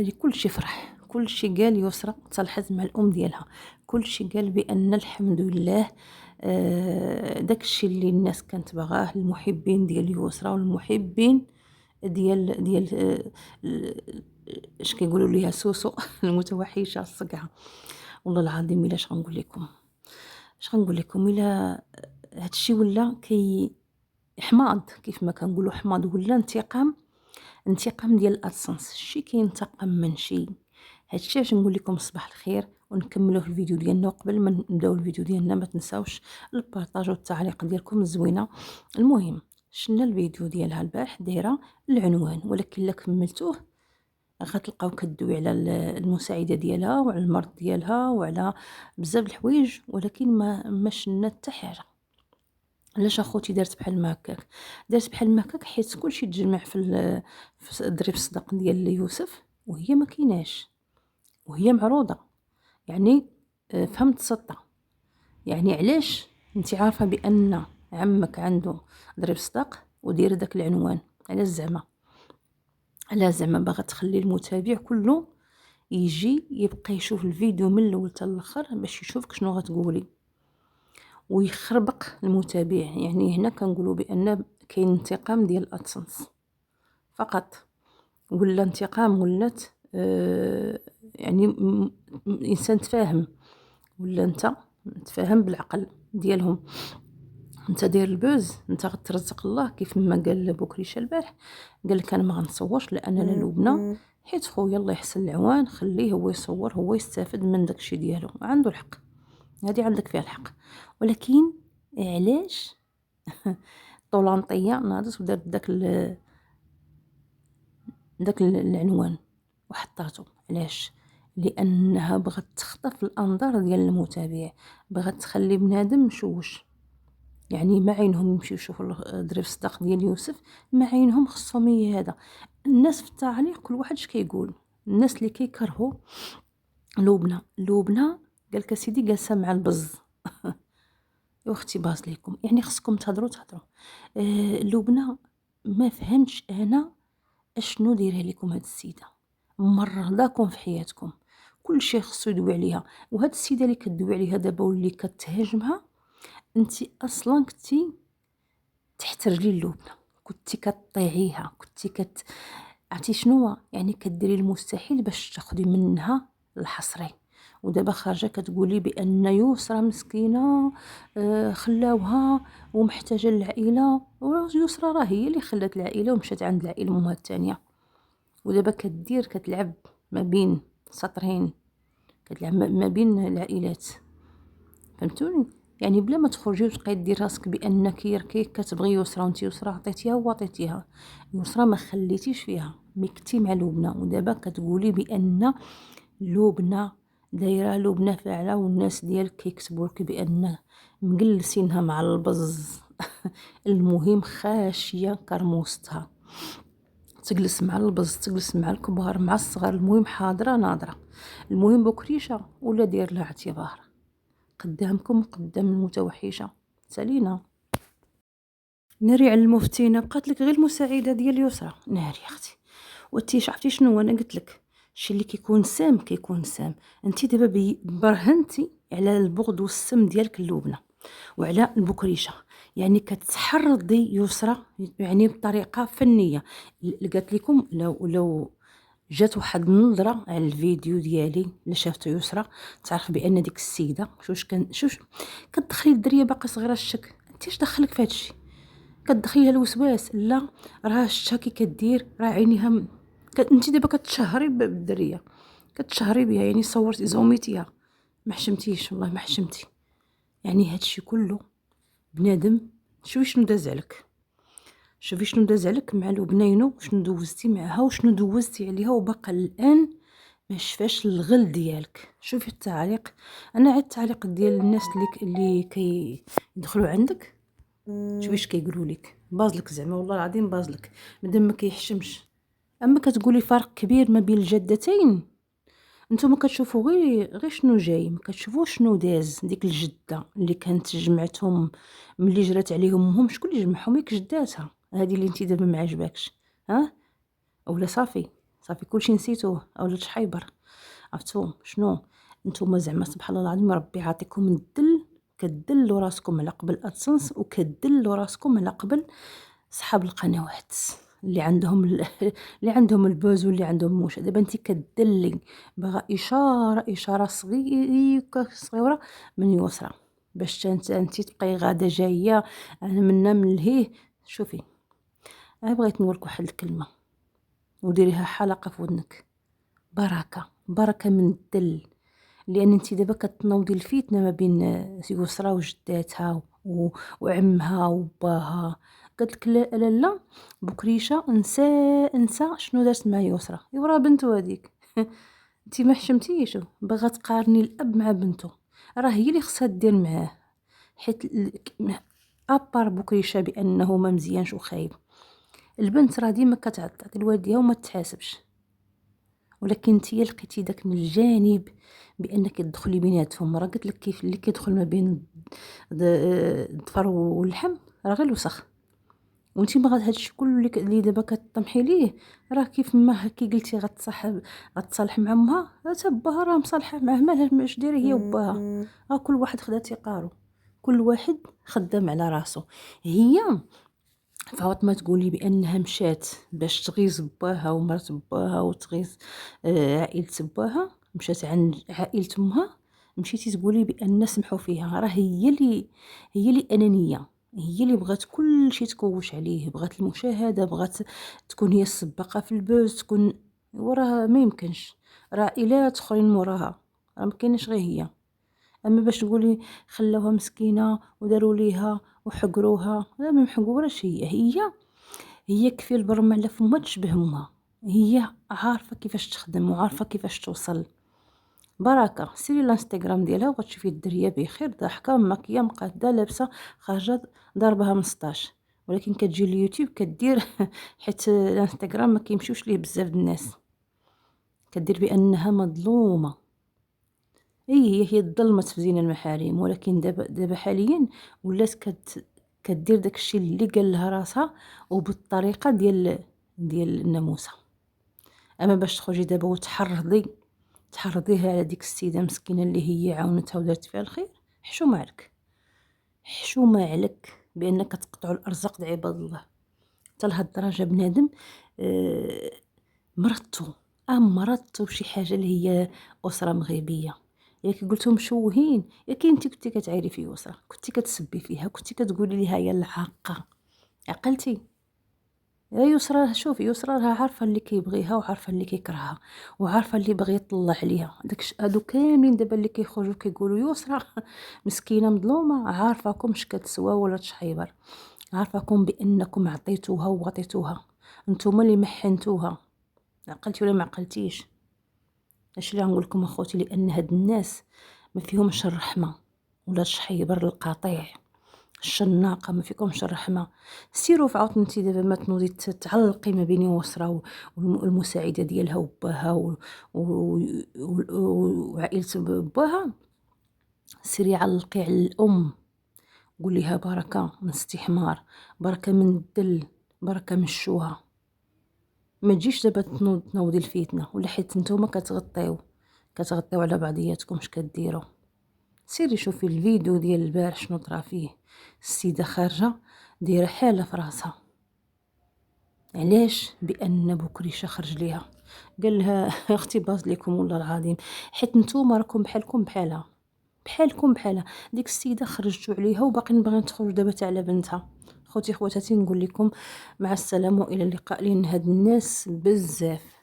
لكلشي فرح، كلشي قال يسرى تصالحت مع الأم ديالها، كلشي قال بأن الحمد لله داكشي اللي الناس كانت باغاه، المحبين ديال يسرى والمحبين ديال اش كيقولوا ليها سوسو المتوحشة الصقعة. والله العظيم الا اش غنقول لكم، الا هادشي ولا حماض، كيف ما كنقولوا حماض، ولا انتقام ديال الادسنس، شي كينتقم من شي. هادشي علاش نقول لكم صباح الخير، ونكملوا في الفيديو ديالنا. وقبل ما نبداو الفيديو ديالنا ما تنساوش البارطاج والتعليق ديالكم الزوينه. المهم شفنا الفيديو ديالها البارح دايره العنوان، ولكن الا كملتوه غتلقاو كدوي على المساعده ديالها وعلى المرض ديالها وعلى بزاف د الحوايج، ولكن ما شفنا حتى حاجه. علاش اخوتي درت بحال ما هكاك؟ درت بحال ما هكاك حيت كلشي تجمع في دريب الصدق ديال يوسف، وهي ما كايناش، وهي معروضه. يعني فهمت السطه. يعني علاش انت عارفه بان عمك عنده ضريب صداق ودير داك العنوان؟ علاش زعما؟ علاش زعما باغا تخلي المتابع كله يجي يبقى يشوف الفيديو من الاول حتى الاخر باش يشوفك شنو غتقولي ويخربق المتابع؟ يعني هنا كنقولوا بان كاين انتقام ديال الادسنس فقط، ولا انتقام ولات يعني انسان تفاهم، ولا انت تفاهم بالعقل ديالهم. انت داير البوز، انت غترزق الله كيف ما قال بوكريشه البارح. قال لك انا ما غنصورش لان انا لبنى، حيت خويا الله يحسن العوان خليه هو يصور، هو يستافد من داكشي ديالو، عنده الحق، هذه عندك فيها الحق. ولكن علاش طولانطيه ناضت ودارت داك العنوان وحطاتو؟ علاش؟ لانها بغات تخطف الانظار ديال المتابع، بغات تخلي بنادم مشوش. يعني ما عينهم يمشيو يشوفوا ضريف الصداق ديال يوسف، ما عينهم خصهم هذا. الناس في التعليق كل واحد اش كيقول. الناس اللي كيكرهوا لبنى قالك سيدي جالسه مع البز يا اختي باز ليكم، يعني خصكم تهضروا. لبنى ما فهمتش انا اشنو دايره لكم هاد السيده، مرضاكم في حياتكم، كل شيء خصو يدوي عليها. وهاد السيده اللي كدوي عليها دابا واللي كتهاجمها، انتي اصلا كنتي تحت رجلي اللبنى، كنتي كطيعيها، كنتي عرفتي شنو يعني، كديري المستحيل باش تاخدي منها الحصري. ودابا خارجه كتقولي بان يسرى مسكينه خلاوها ومحتاجه للعائله. ويسرى راه هي اللي خلات العائله ومشات عند العائله امها الثانيه، ودابا كتلعب ما بين سطرين، كتلعب ما بين العائلات. فهمتوني؟ يعني بلا ما تخرجي وتبقاي دير راسك بانك راكي كتبغي يسرى، وانت يسرى عطيتيها وعطيتيها، يسرى ما خليتيش فيها، مي كنتي مع لبنى. ودابا كتقولي بان لبنى دايره، لبنى فاعله، والناس ديالك كيكتبوا لك بان مجلسينها مع البز. المهم خاشيه كرموستها، تجلس مع البز، تجلس مع الكبار مع الصغار، المهم حاضره ناظره. المهم بكريشه ولا دير لها اعتبار قدامكم قدام المتوحشه. سالينا ناري على المفتينه، بقات لك غير المساعده ديال يسرى. ناري اختي، وانتي عرفتي شنو انا قلت لك؟ الشيء اللي كيكون سام كيكون سام. انتي دابا برهنتي على البغض والسم ديالك اللبنى وعلى البكريشه، يعني كتحرضي يسرى يعني بطريقه فنيه. قالت لكم لو جات واحد النظره على الفيديو ديالي اللي شافته يسرى، تعرف بان ديك السيده شوش كتدخلي الدريه باقا صغيره الشك. انت اش دخلك في هادشي؟ كتدخليها الوسواس؟ لا، راه شتا كي كدير، راه عينيها انت دابا كتشهري بالدريه، كتشهري بها، يعني صورتي زوميتيها، ما حشمتيش والله ما حشمتي. يعني هادشي كله بنادم، شوفي شنو داز عليك، شوفي شنو داز عليك مع لبنينو، شنو دوزتي معها وشنو دوزتي عليها، وباقا الان ما شفاش الغل ديالك. شوفي التعليق، انا عاد التعليق ديال الناس اللي كيدخلوا عندك، شوفي اش كيقولوا لك. بازلك زعما والله العظيم بازلك، مادام ما كيحشمش. اما كتقولي فرق كبير ما بين الجدتين، نتوما كتشوفوا غير شنو جاي، ما كتشوفوش شنو داز. ديك الجده اللي كانت جمعتهم ملي جرات عليهم امهم، شكون اللي جمعهم؟ ياك جداتها هذه اللي انت دابا ما عجباكش، ها؟ ولا صافي صافي كلشي نسيتوه اولا شحيبر. عرفتو شنو؟ نتوما زعما سبحان الله العظيم ربي عاطيكم الدل، كدلوا راسكم على قبل ادسنس وكدلوا راسكم على قبل صحاب القنوات اللي عندهم اللي عندهم البوز واللي عندهم موش. دابا انت كدلي باغا اشاره صغيره من يسرى باش انت تبقاي غاده جايه انا منا من لهيه. شوفي انا بغيت نقولك واحد الكلمه وديريها حلقه في ودنك، بركه بركه من الدل. لان انت دابا كتنوضي الفتنه ما بين يسرى وجداتها وعمها وباها. قالت لك لا لا لا بكريشه انسى شنو دارت مع يسرى، يورا بنتو هذيك. انت ما حشمتيش باغا تقارني الاب مع بنته، راه هي اللي خصها دير معاه. حيت ابار بكريشه بانه ما مزيانش وخايب، البنت راه ديما كتعطي لوالديها وما تحاسبش، ولكن نتيا لقيتي داك من الجانب بانك تدخلي بيناتهم. راه قلت لك كيف اللي كيدخل ما بين الظفر واللحم راه غير الوسخ. وانتي ما هادشي كله اللي دابا كطمحي ليه راه كيف ما كي قلتي غتصالح مع امها، حتى باها راه مصالحه معاه. مالها اش دايره هي وباها؟ راه كل واحد خدا تيقارو، كل واحد خدام على راسو. هي فاطمه تقولي بانها مشات باش تغيظ باها ومرت باها وتغيظ عائله باها، مشات عند عائله امها. مشيتي تقولي بان سمحوا فيها، راه هي اللي انانيه، هي اللي بغات كل شيء تكوش عليه، بغات المشاهده، بغات تكون هي السباقه في البوز، تكون وراه ما يمكنش. راه عائلات اخرين موراها، راه ما كاينش غير هي. اما باش تقولي خلاوها مسكينه وداروا ليها وحقروها، لا ما محقوراش. هي كفي البرمه على فمها تشبه امها، هي عارفه كيفاش تخدم وعارفه كيفاش توصل. بركه سيري الانستغرام ديالها وغتشوفي الدريه بخير، ضاحكه ماكيه مقاده لابسه خارجه ضربها من 16. ولكن كتجي اليوتيوب كدير حيت الانستغرام ما كيمشيوش ليه بزاف الناس، كدير بانها مظلومه. هي ظلمت في زين المحارم، ولكن دابا حاليا ولات كدير داكشي اللي قال لها راسها وبالطريقه ديال الناموسه. اما باش تخرجي دابا تحرضيها على ديك السيده مسكينه اللي هي عاونتها ودارت فيها الخير، حشومه عليك بانك تقطعوا الارزاق د عباد الله. حتى لهاد الدرجه بنادم مرضتو شي حاجه اللي هي اسره مغربيه. ياك قلتو مشوهين، ياك انت كنتي كتعايري في يسرى، كنتي كتسبي فيها، كنتي كتقولي ليها هي العاقه. عقلتي يا يسرى؟ شوفي يسرى راها عارفه اللي كيبغيها وعارفه اللي كيكرهها وعارفه اللي باغي يطلع عليها. هادو كاملين دابا اللي كيخرجوا كيقولوا يسرى مسكينه مظلومه، عارفاكم اش كتسوى ولا تشحيبر، عارفاكم بانكم عطيتوها وغطيتوها، نتوما اللي محنتوها. عقلتي ولا ما عقلتيش؟ اش اللي غنقول لكم اخوتي، لان هاد الناس ما فيهمش الرحمه ولا الشحيبر القطيع، الشناقه ما فيكمش الرحمه. سيروا في عاود انت دابا ما تنوضي تعلقي ما بين يسرى والمساعده ديالها وباها وعائله باها، سيري علقي على الام، قول لها بركه من استحمار، بركه من الدل، بركه من الشوهه. ما تجيش دابا تنوضي الفتنه، ولا حيت نتوما كتغطيو على بعضياتكم اش كديروا. سيري شوفي الفيديو ديال البارح شنو طرا فيه. السيده خارجه دايره حاله في راسها، علاش؟ بان بكريشه خرج ليها قال لها اختي باز ليكم والله العظيم، حيت نتوما راكم بحالها. ديك السيده خرجتوا عليها وباقيين باغيين تخرجوا دابا تاع على بنتها. خوتي خواتاتي نقول لكم مع السلامه والى اللقاء، لان هاد الناس بزاف.